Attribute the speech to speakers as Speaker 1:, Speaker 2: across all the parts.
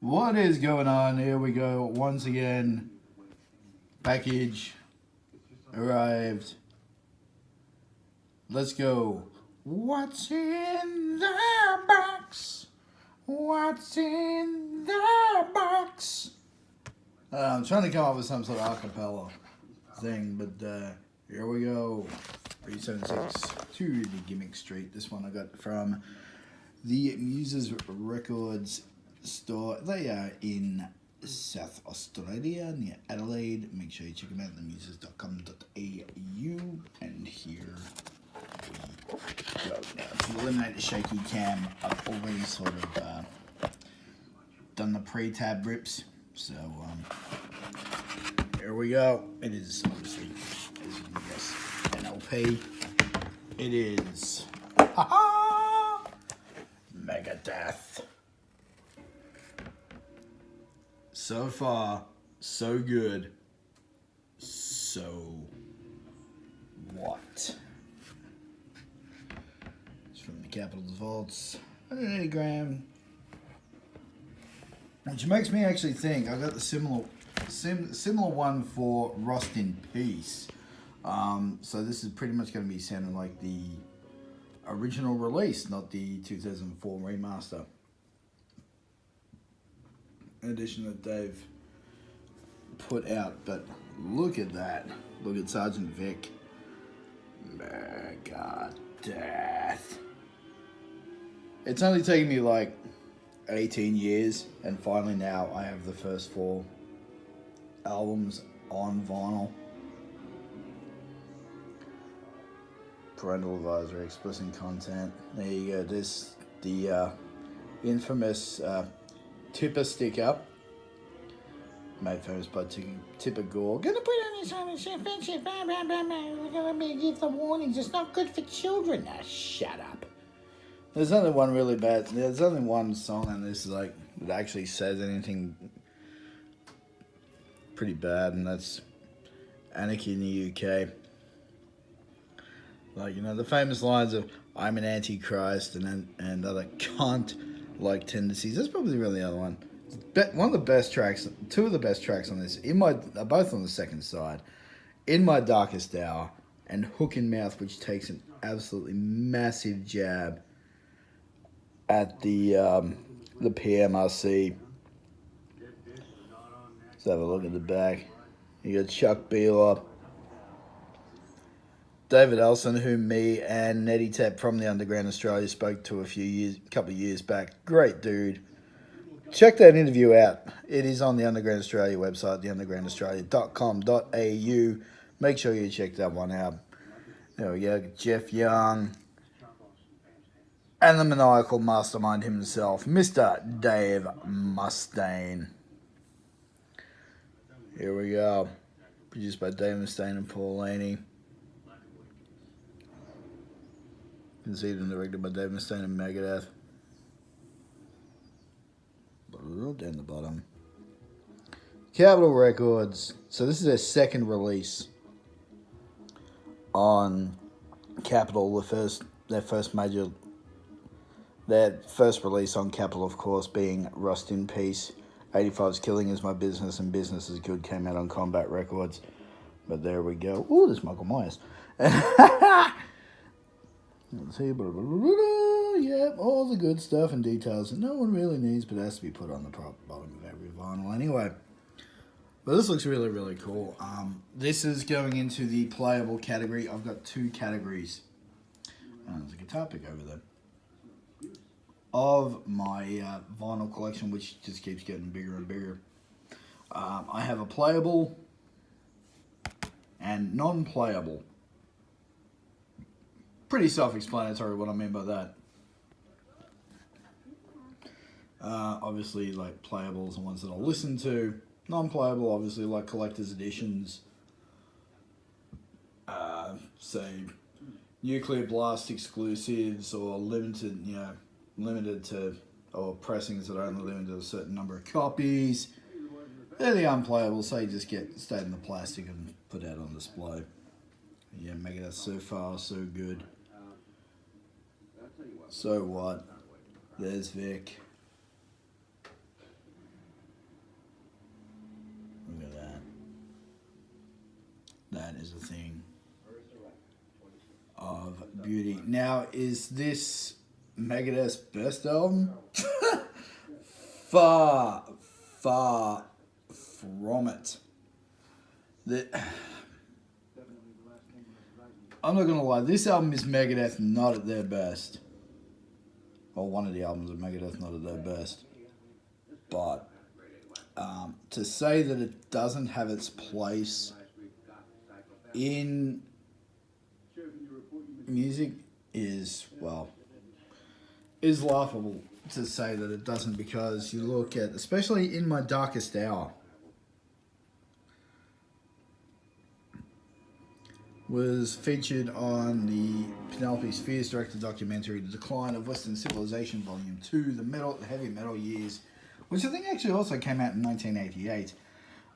Speaker 1: What is going on? Here we go once again. Package arrived. Let's go. What's in the box? What's in the box? I'm trying to come up with some sort of acapella thing, but here we go. 376 to the Gimmick Street. This one I got from TheMuses Records store. They are in South Australia near Adelaide. Make sure you check them out, themuses.com.au. And here we go. Now, to eliminate the shaky cam, I've already sort of done the pre-tab rips. So here we go. It is obviously, as you can guess, an LP. It is Megadeth. So far, so good. So what? It's from the Capital Vaults. 180 gram. Which makes me actually think I got the similar one for Rust in Peace. So this is pretty much going to be sounding like the original release, not the 2004 remaster edition that they've put out. But look at that. Look at Sergeant Vic. Megadeth. It's only taken me like 18 years, and finally now I have the first 4 albums on vinyl. Parental advisory, explicit content. There you go. This the infamous Tipper sticker, made famous by Tipper Gore. Gonna put on this on friendship. We're gonna give the warnings. It's not good for children. Ah, shut up. There's only one really bad. There's only one song on this that actually says anything pretty bad, and that's Anarchy in the UK. Like, you know, the famous lines of "I'm an antichrist" and other cunt-like tendencies. That's probably really the other one. One of the best tracks, 2 of the best tracks on this, both on the second side, "In My Darkest Hour" and "Hook in Mouth," which takes an absolutely massive jab at the PMRC. Let's have a look at the back. You got Chuck Beeler, David Elson, who me and Nettie Tap from the Underground Australia spoke to a couple of years back. Great dude. Check that interview out. It is on the Underground Australia website, theundergroundaustralia.com.au. Make sure you check that one out. There we go. Jeff Young. And the maniacal mastermind himself, Mr. Dave Mustaine. Here we go. Produced by Dave Mustaine and Paul Laney. Conceived and directed by Dave Mustaine and Megadeth. Down the bottom. Capitol Records. So this is their second release on Capitol. Their first release on Capitol, of course, being Rust in Peace. 85's Killing Is My Business and Business Is Good came out on Combat Records. But there we go. Ooh, there's Michael Myers. Let's see. Yep, all the good stuff and details that no one really needs, but has to be put on the bottom of every vinyl anyway. But this looks really, really cool. This is going into the playable category. I've got 2 categories. There's a guitar pick over there. Of my vinyl collection, which just keeps getting bigger and bigger. I have a playable and non-playable. Pretty self-explanatory what I mean by that. Obviously, like, playables are ones that I'll listen to. Non-playable, obviously, like collector's editions. Say, Nuclear Blast exclusives or limited to, or pressings that are only limited to a certain number of copies. They're the unplayable, so you just stay in the plastic and put out on display. Yeah, Megadeth, so far, so good. So what? There's Vic. that is a thing of beauty. Now, is this Megadeth's best album? Far, far from it. I'm not gonna lie, this album is Megadeth not at their best. Or one of the albums of Megadeth not at their best. But to say that it doesn't have its place in music is, well, is laughable to say that it doesn't, because you look at, especially In My Darkest Hour, was featured on the Penelope Spheres directed documentary, The Decline of Western Civilization Volume 2, The Heavy Metal Years, which I think actually also came out in 1988.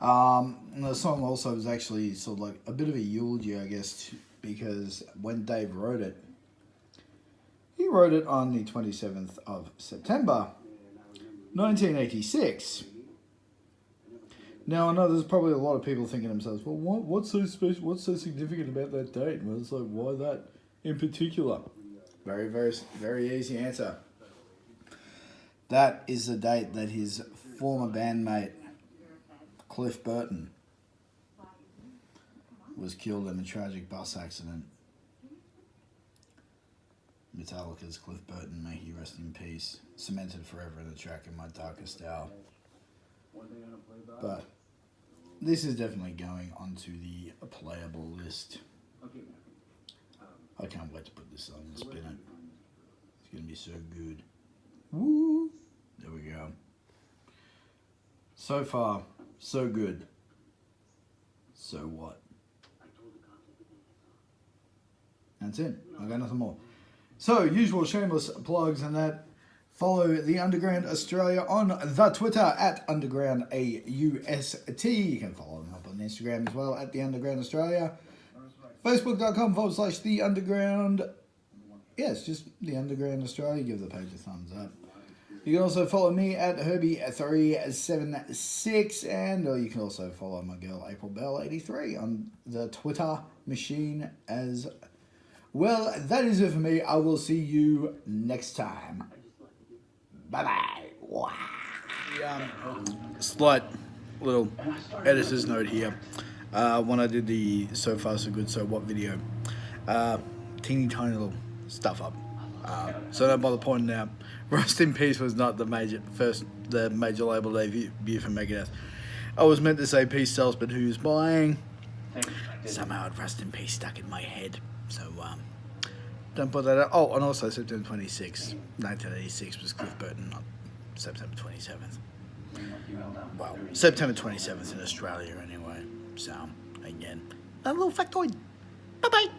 Speaker 1: And the song also was actually sort of like a bit of a eulogy, I guess, because when Dave wrote it, he wrote it on the 27th of September, 1986. Now, I know there's probably a lot of people thinking to themselves, well, what's so special, what's so significant about that date? Well, it's like, why that in particular? Very, very, very easy answer. That is the date that his former bandmate, Cliff Burton, was killed in a tragic bus accident. Metallica's Cliff Burton, may he rest in peace, cemented forever in the track In My Darkest Hour. But this is definitely going onto the playable list. I can't wait to put this on and spin it. It's going to be so good. Woo! There we go. So far, so good. So what? That's it. I got nothing more. So, usual shameless plugs and that. Follow The Underground Australia on the Twitter at UndergroundAUST. You can follow them up on Instagram as well at The Underground Australia. Facebook.com/The Underground. Yeah, it's just The Underground Australia. Give the page a thumbs up. You can also follow me at Herbie376, and you can also follow my girl April Bell 83 on the Twitter machine as well. That is it for me. I will see you next time. Bye-bye. Wow. Slight little editor's note here. When I did the So Far So Good So What video, teeny tiny little stuff up. So don't bother pointing out. Rest in Peace was not the major label debut for Megadeth. I was meant to say Peace Sells, but who's buying? Somehow Rest in Peace stuck in my head. So don't put that out. Oh, and also September 26th, 1986 was Cliff Burton, not September 27th. Well, September 27th in Australia anyway. So, again, a little factoid. Bye-bye.